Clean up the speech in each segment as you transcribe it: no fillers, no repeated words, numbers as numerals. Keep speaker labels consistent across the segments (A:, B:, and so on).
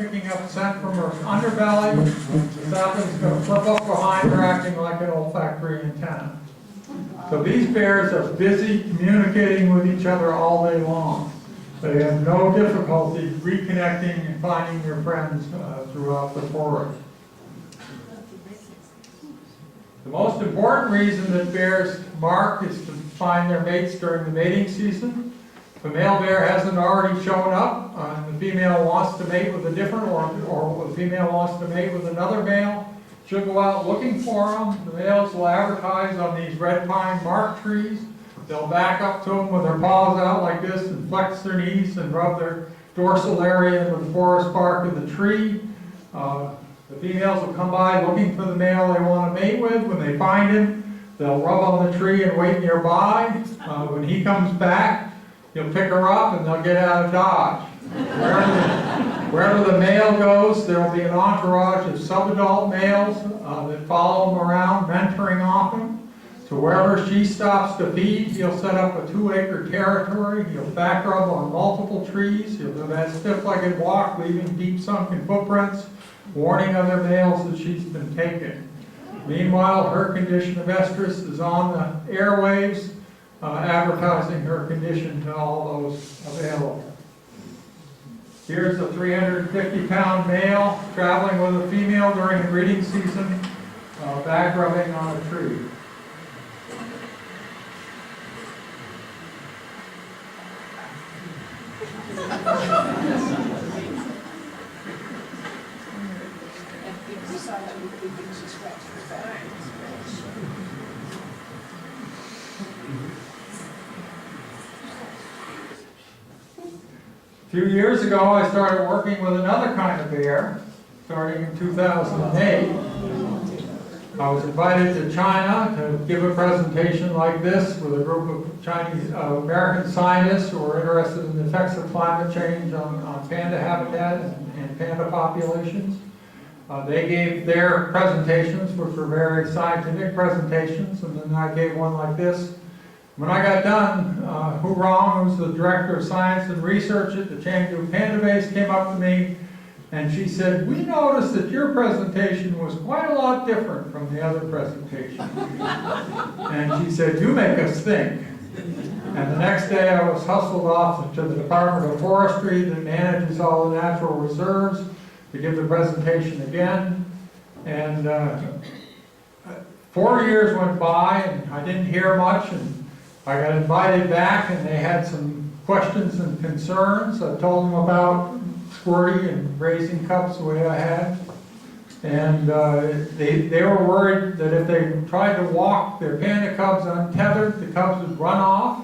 A: picking up scent from her underbelly. The sapling's going to flip up behind her, acting like an olfactory antenna. So these bears are busy communicating with each other all day long. They have no difficulty reconnecting and finding their friends throughout the forest. The most important reason that bears mark is to find their mates during the mating season. If a male bear hasn't already shown up and the female wants to mate with a different, or the female wants to mate with another male, she'll go out looking for them. The males will advertise on these red pine bark trees. They'll back up to them with their paws out like this and flex their knees and rub their dorsal area into the forest bark of the tree. The females will come by looking for the male they want to mate with. When they find him, they'll rub on the tree and wait nearby. When he comes back, he'll pick her up and they'll get out of dodge. Wherever the male goes, there will be an entourage of subadult males that follow him around, mentoring off him. So wherever she stops to feed, he'll set up a 2-acre territory. He'll back rub on multiple trees. He'll do that stiff-legged walk, leaving deep sunken footprints, warning other males that she's been taken. Meanwhile, her condition of estrus is on the airwaves, advertising her condition to all those available. Here's a 350-pound male traveling with a female during the breeding season, back rubbing on a tree. A few years ago, I started working with another kind of bear, starting in 2008. I was invited to China to give a presentation like this with a group of Chinese American scientists who were interested in the effects of climate change on panda habitat and panda populations. They gave their presentations, which were very scientific presentations, and then I gave one like this. When I got done, Hu Rong, who's the director of science and research at the Chengdu Panda Base, came up to me and she said, "We noticed that your presentation was quite a lot different from the other presentation." And she said, "You make us think." And the next day I was hustled off to the Department of Forestry that manages all the natural reserves to give the presentation again. And 4 years went by and I didn't hear much, and I got invited back and they had some questions and concerns. I told them about squirty and raising cubs the way I had. And they were worried that if they tried to walk their panda cubs untethered, the cubs would run off.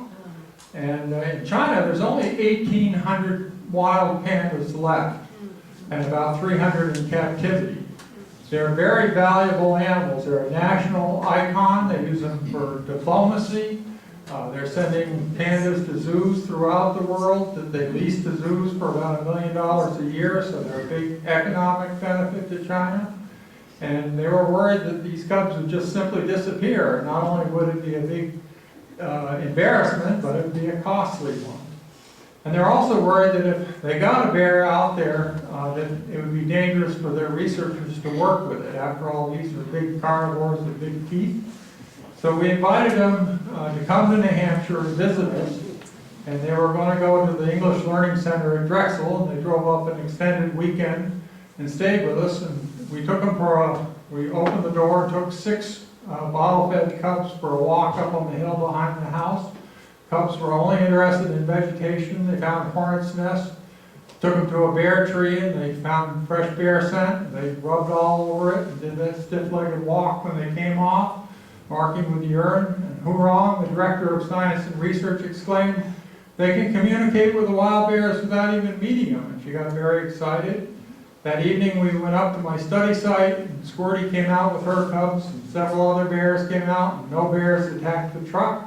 A: And in China, there's only 1,800 wild pandas left and about 300 in captivity. They're very valuable animals. They're a national icon. They use them for diplomacy. They're sending pandas to zoos throughout the world that they lease to zoos for about $1 million a year, so they're a big economic benefit to China. And they were worried that these cubs would just simply disappear. Not only would it be a big embarrassment, but it would be a costly one. And they're also worried that if they got a bear out there, that it would be dangerous for their researchers to work with it. After all, these are big carnivores with big teeth. So we invited them to come to New Hampshire and visit us, and they were going to go to the English Learning Center at Drexel, and they drove up an extended weekend and stayed with us. And we took them we opened the door and took 6 bottle-fed cubs for a walk up on the hill behind the house. Cubs were only interested in vegetation. They found hornets' nests. Took them to a bear tree and they found fresh bear scent. They rubbed all over it and did that stiff-legged walk when they came off, marking with urine. And Hu Rong, the director of science and research, exclaimed, "They can communicate with the wild bears without even meeting them." And she got very excited. That evening we went up to my study site, and Squirty came out with her cubs, and several other bears came out, and no bears attacked the truck.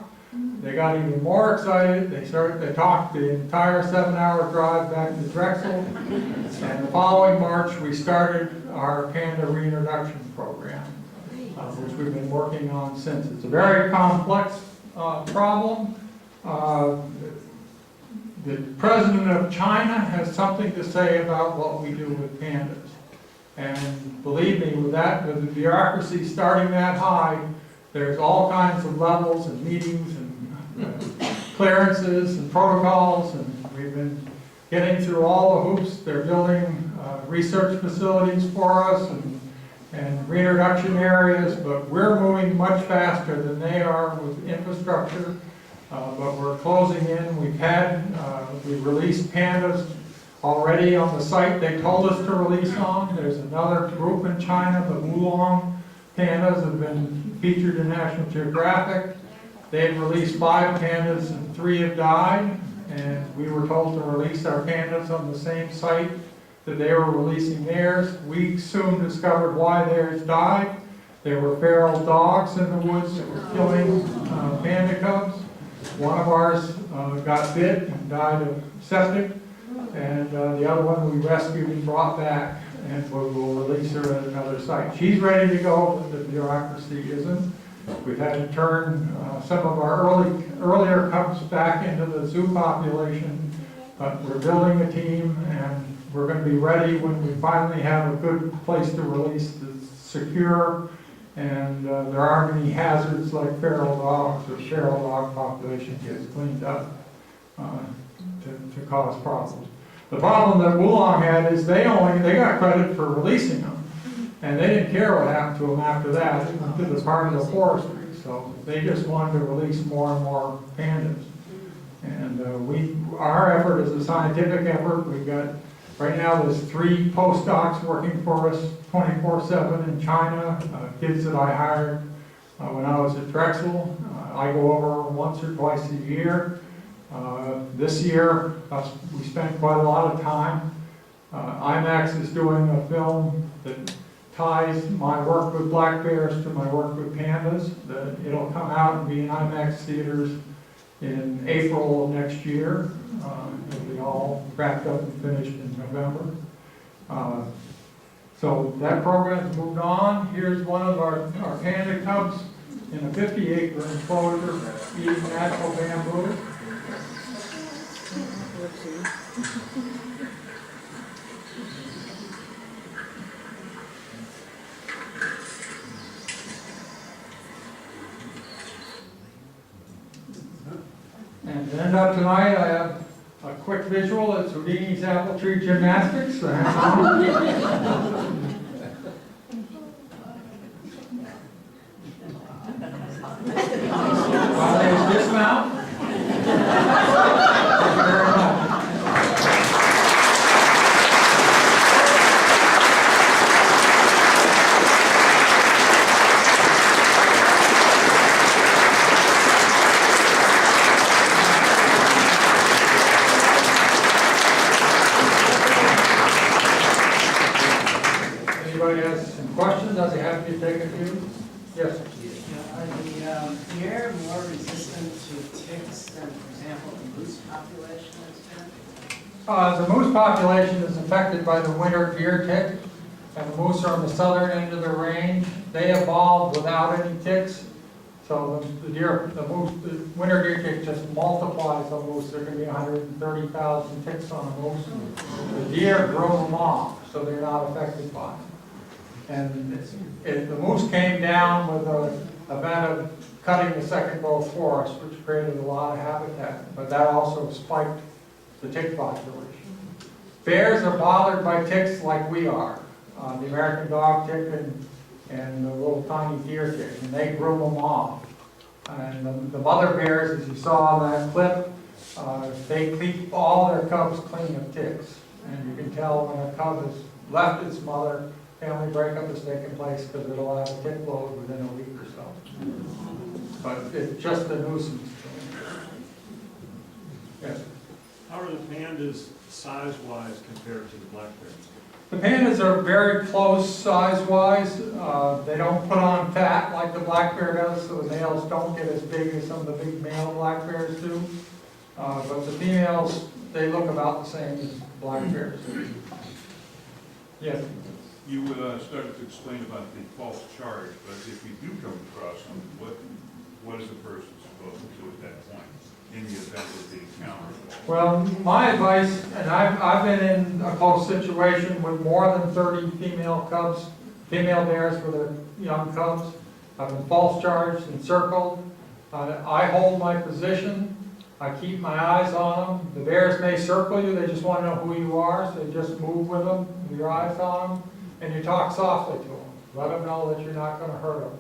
A: They got even more excited. They talked the entire 7-hour drive back to Drexel. And the following March, we started our panda reintroduction program, which we've been working on since. It's a very complex problem. the president of China has something to say about what we do with pandas. And believe me, with the bureaucracy starting that high, there's all kinds of levels and meetings and clearances and protocols, and we've been getting through all the hoops. They're building research facilities for us and reintroduction areas, but we're moving much faster than they are with infrastructure. But we're closing in. We've released pandas already on the site they told us to release on. There's another group in China, the Wulong pandas, have been featured in National Geographic. They've released 5 pandas and 3 have died. And we were told to release our pandas on the same site that they were releasing theirs. We soon discovered why theirs died. There were feral dogs in the woods that were killing panda cubs. One of ours got bit and died of septic, and the other one we rescued and brought back, and we'll release her at another site. She's ready to go, but the bureaucracy isn't. We've had to turn some of our earlier cubs back into the zoo population, but we're building a team, and we're going to be ready when we finally have a good place to release that's secure. And there aren't any hazards like feral dogs, or feral dog population gets cleaned up to cause problems. The problem that Wulong had is they got credit for releasing them, and they didn't care what happened to them after that. It went to the Department of Forestry, so they just wanted to release more and more pandas. And our effort is a scientific effort. We've got, right now there's 3 postdocs working for us 24/7 in China, kids that I hired when I was at Drexel. I go over once or twice a year. This year, we spent quite a lot of time. IMAX is doing a film that ties my work with black bears to my work with pandas. It'll come out and be in IMAX theaters in April of next year. It'll be all wrapped up and finished in November. So that program's moved on. Here's one of our panda cubs in a 50-acre enclosure eating natural bamboo. And to end up tonight, I have a quick visual. It's Houdini's apple tree gymnastics. So hang on. While they dismount. Thank you very much. Anybody has some questions? I'd be happy to take a few. Yes.
B: Are the deer more resistant to ticks than, for example, the moose population has been?
A: The moose population is affected by the winter deer tick, and the moose are on the southern end of the range. They evolved without any ticks, so the winter deer tick just multiplies the moose. There can be 130,000 ticks on a moose. The deer grow them off, so they're not affected by it. And the moose came down with an event of cutting the second growth forest, which created a lot of habitat, but that also spiked the tick population. Bears are bothered by ticks like we are, the American dog tick and the little tiny deer tick, and they groom them off. And the mother bears, as you saw in that clip, they keep all their cubs clean of ticks. And you can tell when a cub has left its mother, family breakup has taken place because it'll have a tick load within a week or so. But it's just a nuisance. Yes?
C: How are the pandas size-wise compared to the black bears?
A: The pandas are very close size-wise. They don't put on fat like the black bear does, so the males don't get as big as some of the big male black bears do. But the females, they look about the same as black bears. Yes?
D: You started to explain about the false charge, but if you do come across them, what is a person supposed to do at that point? in the event of the encounter?
A: Well, my advice, and I've been in a close situation with more than 30 female bears with their young cubs. I've been false charged and circled. I hold my position. I keep my eyes on them. The bears may circle you, they just want to know who you are, so you just move with them, with your eyes on them, and you talk softly to them. Let them know that you're not going to hurt them.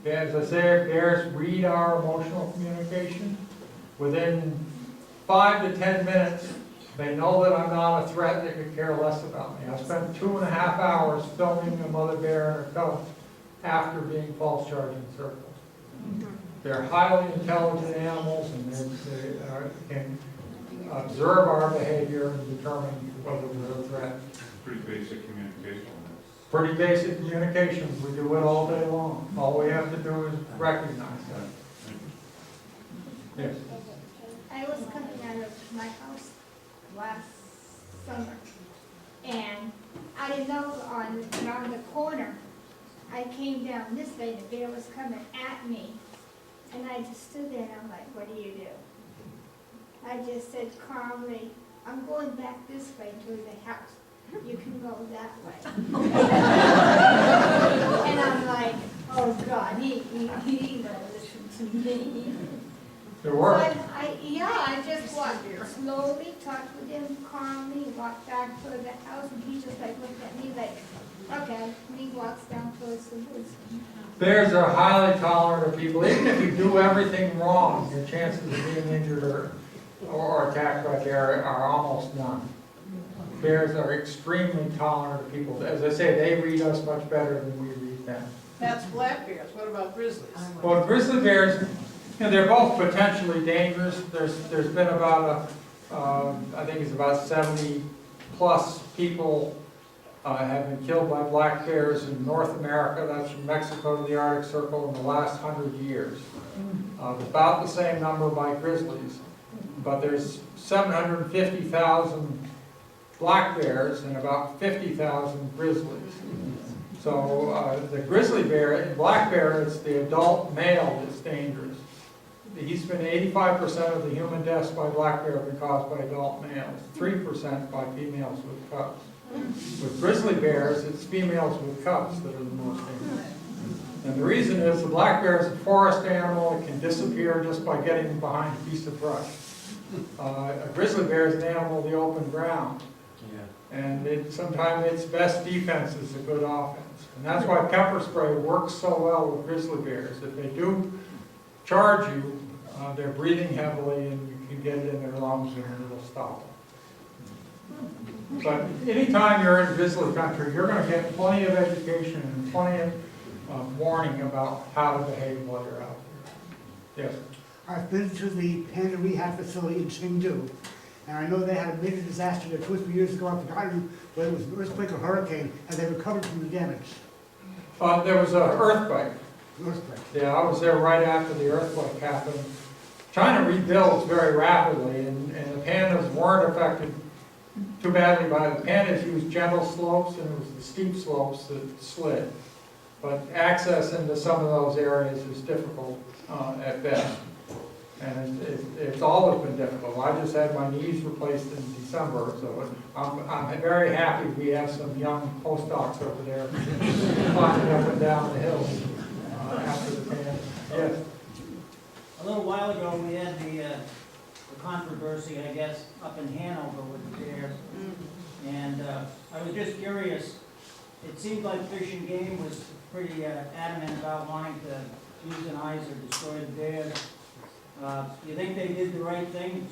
A: As I say, bears read our emotional communication. Within 5 to 10 minutes, they know that I'm not a threat, they could care less about me. I spent 2.5 hours filming a mother bear and her cubs after being false charged and circled. They're highly intelligent animals, and they can observe our behavior and determine whether we're a threat.
D: Pretty basic communication.
A: Pretty basic communication. We do it all day long. All we have to do is recognize that. Yes.
E: I was coming out of my house last summer, and I didn't know around the corner, I came down this way, the bear was coming at me, and I just stood there and I'm like, what do you do? I just said calmly, I'm going back this way to the house. You can go that way. And I'm like, oh God, he ain't gonna listen to me.
A: It
E: So
A: worked.
E: I just walked slowly, talked with him calmly, walked back to the house, and he just like looked at me like, okay, and he walks down towards the woods.
A: Bears are highly tolerant of people. Even if you do everything wrong, your chances of being injured or attacked by a bear are almost none. Bears are extremely tolerant of people. As I say, they read us much better than we read them.
B: That's black bears, what about grizzlies?
A: Well, grizzly bears, they're both potentially dangerous. There's been about I think it's about 70 plus people have been killed by black bears in North America. That's from Mexico to the Arctic Circle in the last 100 years. About the same number by grizzlies, but there's 750,000 black bears and about 50,000 grizzlies. So the grizzly bear, black bear, it's the adult male that's dangerous. The Eastman, 85% of the human deaths by black bear have been caused by adult males, 3% by females with cubs. With grizzly bears, it's females with cubs that are the most dangerous. And the reason is the black bear is a forest animal. It can disappear just by getting behind a piece of brush. A grizzly bear is an animal of the open ground. And sometimes its best defense is a good offense. And that's why pepper spray works so well with grizzly bears. If they do charge you, they're breathing heavily and you can get it in their lungs and it'll stop them. But anytime you're in grizzly country, you're going to get plenty of education and plenty of warning about how to behave while you're out there. Yes?
F: I've been to the panda rehab facility in Chengdu, and I know they had a major disaster there 2 or 3 years ago. I've forgotten whether it was an earthquake or hurricane, and they recovered from the damage.
A: There was an earthquake.
F: Earthquake.
A: Yeah, I was there right after the earthquake happened. China rebuilds very rapidly, and the pandas weren't affected too badly by it. The pandas used gentle slopes, and it was the steep slopes that slid. But access into some of those areas is difficult at best. And it's always been difficult. I just had my knees replaced in December, so I'm very happy we have some young postdocs over there climbing up and down the hills after the pan. Yes.
G: A little while ago, we had the controversy, I guess, up in Hanover with the bears. And I was just curious, it seemed like Fish and Game was pretty adamant about wanting to euthanize or destroy the bears. Do you think they did the right thing,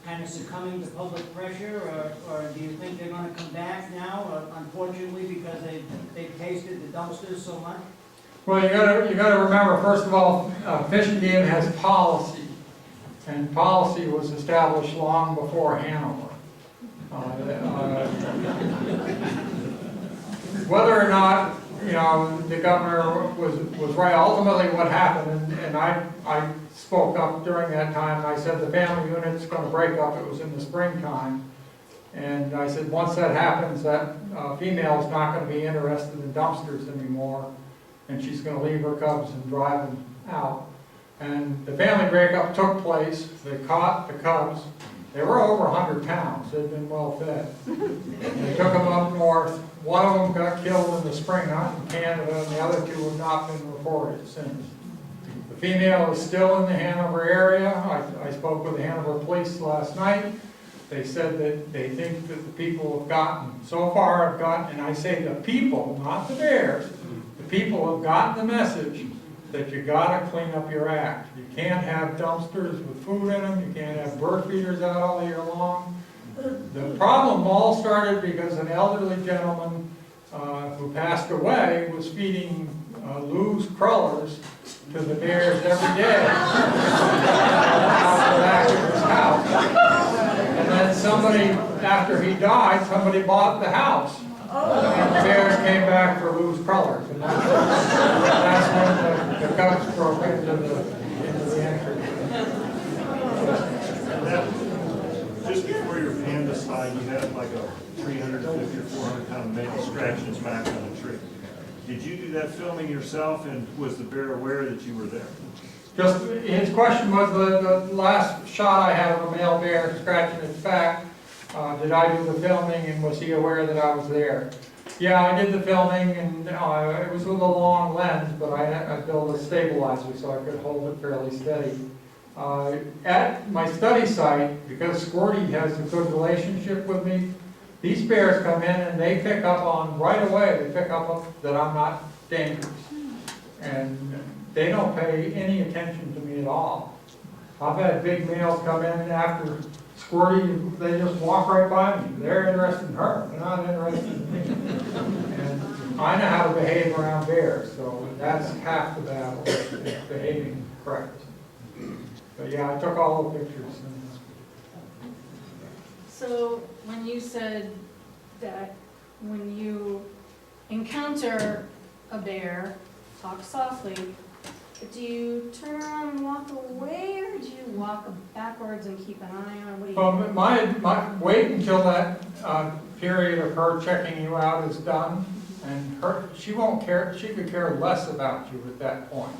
G: kind of succumbing to public pressure, or do you think they're going to come back now, unfortunately, because they've tasted the dumpsters so much?
A: Well, you got to remember, first of all, Fish and Game has policy, and policy was established long before Hanover. Whether or not the governor was right, ultimately what happened, and I spoke up during that time, and I said the family unit's going to break up. It was in the springtime, and I said once that happens, that female's not going to be interested in dumpsters anymore, and she's going to leave her cubs and drive them out. And the family breakup took place, they caught the cubs, they were over 100 pounds, they'd been well fed. They took them up north, one of them got killed in the spring hunt in Canada, and the other two have not been reported since. The female is still in the Hanover area. I spoke with the Hanover police last night. They said that they think that the people have gotten, so far have gotten, and I say the people, not the bears, the people have gotten the message that you gotta clean up your act. You can't have dumpsters with food in them, you can't have bird feeders out all year long. The problem all started because an elderly gentleman who passed away was feeding loose crullers to the bears every day out the back of his house. And then somebody, after he died, somebody bought the house. And the bears came back for loose crullers. And that's when the cubs broke into the entry.
C: Just before your panda slide, you had like a 350 or 400 pound male scratching his back on a tree. Did you do that filming yourself, and was the bear aware that you were there?
A: Just, his question was the last shot I had of a male bear scratching its back. Did I do the filming, and was he aware that I was there? Yeah, I did the filming, and it was with a long lens, but I built a stabilizer so I could hold it fairly steady. At my study site, because Squirty has a good relationship with me, these bears come in and they pick up on, right away, they pick up that I'm not dangerous. And they don't pay any attention to me at all. I've had big males come in after Squirty, they just walk right by me. They're interested in her, they're not interested in me. And I know how to behave around bears, so that's half the battle, is behaving correct. But yeah, I took all the pictures.
H: So when you said that when you encounter a bear, talk softly, do you turn around and walk away, or do you walk backwards and keep an eye on? What do you do?
A: My wait until that period of her checking you out is done, and she won't care. She could care less about you at that point.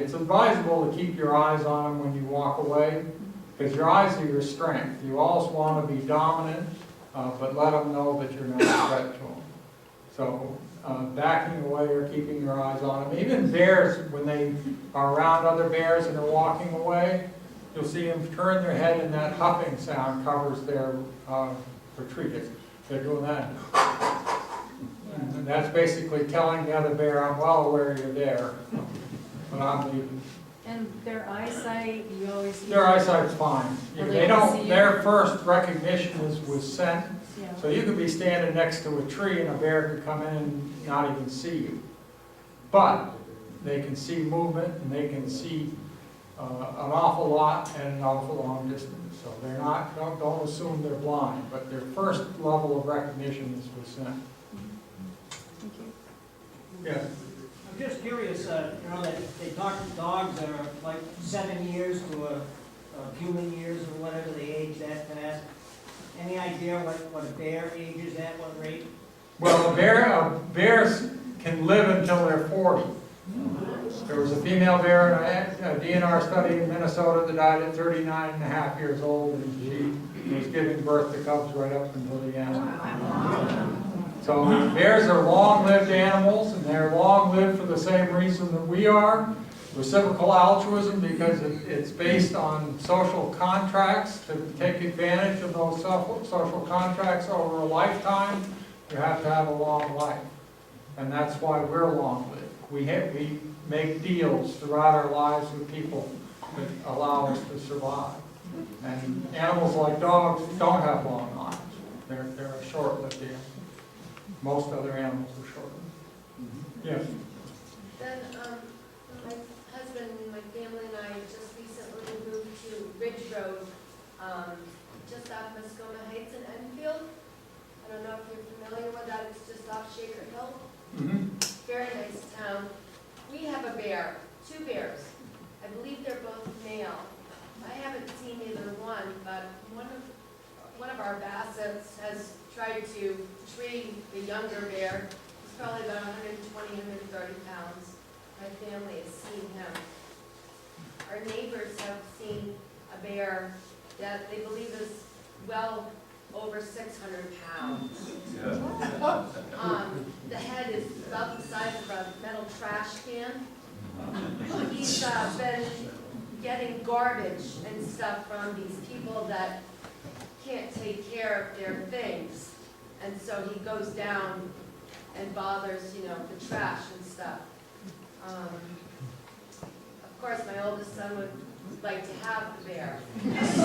A: It's advisable to keep your eyes on them when you walk away, because your eyes are your strength. You always want to be dominant, but let them know that you're not a threat to them. So backing away or keeping your eyes on them. Even bears, when they are around other bears and are walking away, you'll see them turn their head, and that huffing sound covers their retreating. They're doing that. And that's basically telling the other bear, I'm well aware you're there, but I'm leaving.
H: And their eyesight, you always see.
A: Their eyesight's fine.
H: Well,
A: They
H: they can see
A: don't,
H: you.
A: their first recognition is with scent.
H: Yeah.
A: So you could be standing next to a tree and a bear could come in and not even see you. But they can see movement, and they can see an awful lot at an awful long distance. So they're not, don't assume they're blind, but their first level of recognition is with scent.
H: Thank you.
A: Yes.
G: I'm just curious, you know, that they talk to dogs that are like 7 years to a human years or whatever, they age that fast. Any idea what a bear ages at, what rate?
A: Well, bears can live until they're 40. There was a female bear in a DNR study in Minnesota that died at 39 and a half years old, and she was giving birth to cubs right up until the end. So bears are long-lived animals, and they're long-lived for the same reason that we are. Reciprocal altruism, because it's based on social contracts. To take advantage of those social contracts over a lifetime, you have to have a long life. And that's why we're long-lived. We make deals throughout our lives with people that allow us to survive. And animals like dogs don't have long lives. They're a short-lived animal. Most other animals are short-lived. Yes?
I: Then, my husband, my family and I just recently moved to Ridge Road, just off Mascoma Heights in Enfield. I don't know if you're familiar with that, it's just off Shaker Hill. Very nice town. We have a bear, 2 bears. I believe they're both male. I haven't seen either one, but one of our bassets has tried to tree the younger bear. He's probably about 120, 130 pounds. My family has seen him. our neighbors have seen a bear that they believe is well over 600 pounds. The head is about the size of a metal trash can. He's been getting garbage and stuff from these people that can't take care of their things. And so he goes down and bothers, the trash and stuff. Of course, my oldest son would like to have the bear. I was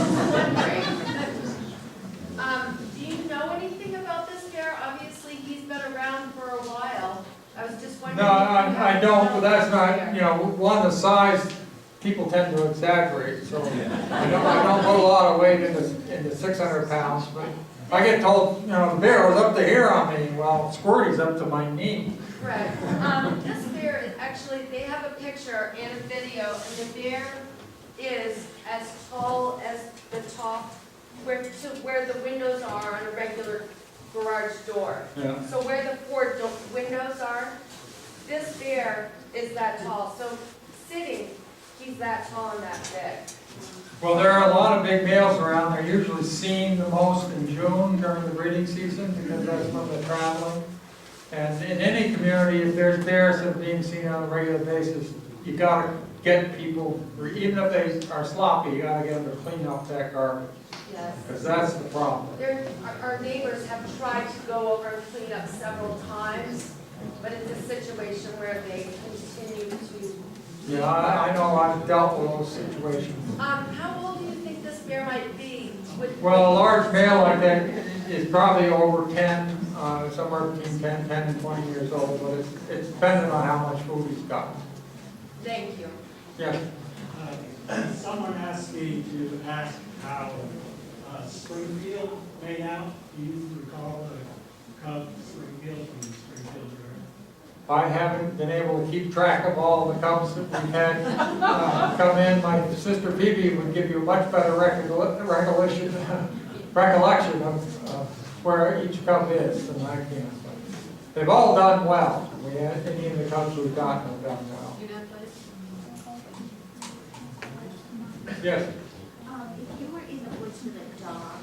I: wondering, do you know anything about this bear? Obviously, he's been around for a while. I was just wondering.
A: No,
I: if you
A: I
I: happen to
A: don't,
I: know
A: but that's
I: about
A: not,
I: the bear.
A: one, the size, people tend to exaggerate, so I don't put a lot of weight into 600 pounds, but I get told, the bear was up to here on me, well, Squirty's up to my knee.
I: Correct. This bear is actually, they have a picture and a video, and the bear is as tall as the top, where the windows are on a regular garage door.
A: Yeah.
I: So where the four windows are, this bear is that tall. So sitting, he's that tall and that big.
A: Well, there are a lot of big males around, they're usually seen the most in June during the breeding season, because that's when they're traveling. And in any community, if there's bears that are being seen on a regular basis, you gotta get people, or even if they are sloppy, you gotta get them to clean up that garbage,
I: Yes.
A: because that's the problem.
I: Our neighbors have tried to go over and clean up several times, but it's a situation where they continue to.
A: Yeah, I know, I've dealt with those situations.
I: How old do you think this bear might be?
A: Well, a large male like that is probably over 10, somewhere between 10 and 20 years old, but it's dependent on how much food he's got.
I: Thank you.
A: Yes.
J: Someone asked me to ask how Springfield made out. Do you recall the Cub Springfield from Springfield River?
A: I haven't been able to keep track of all the cubs that we've had come in. My sister Phoebe would give you a much better recollection of where each cub is than I can. But they've all done well. Any of the cubs we've gotten have done well. Yes.
K: If you were in the woods with a dog,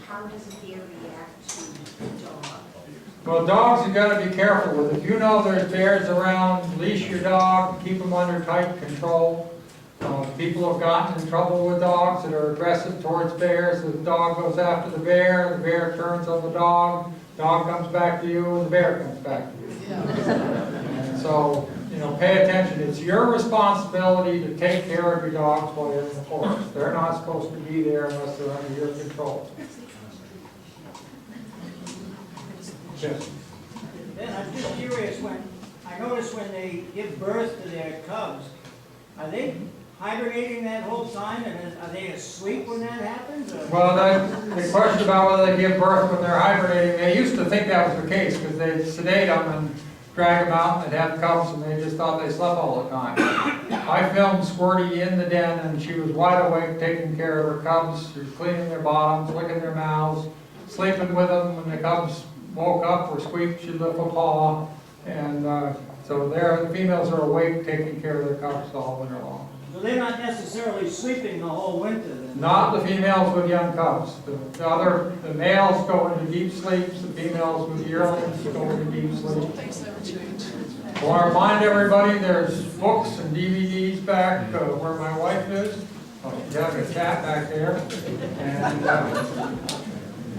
K: how does a bear react to the dog?
A: Well, dogs you got to be careful with. If you know there's bears around, leash your dog, keep them under tight control. People have gotten in trouble with dogs that are aggressive towards bears. The dog goes after the bear turns on the dog comes back to you, and the bear comes back to you. And so, pay attention. It's your responsibility to take care of your dogs while you're in the forest. They're not supposed to be there unless they're under your control. Yes.
G: Then I'm just curious, I notice when they give birth to their cubs, are they hibernating that whole time, and are they asleep when that happens? Or?
A: Well, the question about whether they give birth when they're hibernating, they used to think that was the case, because they'd sedate them and drag them out, and they'd have cubs, and they just thought they slept all the time. I filmed Squirty in the den, and she was wide awake, taking care of her cubs. She was cleaning their bottoms, licking their mouths, sleeping with them. When the cubs woke up or squeaked, she'd lift a paw. And so the females are awake, taking care of their cubs all winter long.
G: So they're not necessarily sleeping the whole winter then?
A: Not the females with young cubs. The males go into deep sleeps, the females with yearlings go into deep sleep. I want to remind everybody there's books and DVDs back where my wife is. She's having a chat back there.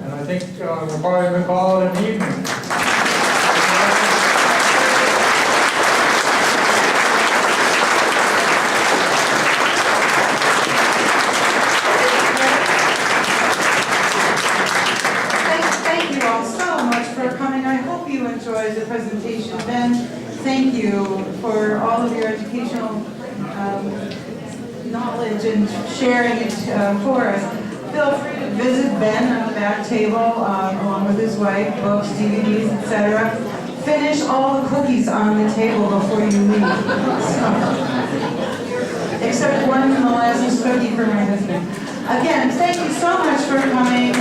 A: And I think we'll probably call it an evening.
L: Thank you all so much for coming. I hope you enjoyed the presentation. Ben, thank you for all of your educational knowledge and sharing it for us. Feel free to visit Ben on the back table along with his wife, books, DVDs, etc. Finish all the cookies on the table before you leave. Except one molasses cookie for my husband. Again, thank you so much for coming.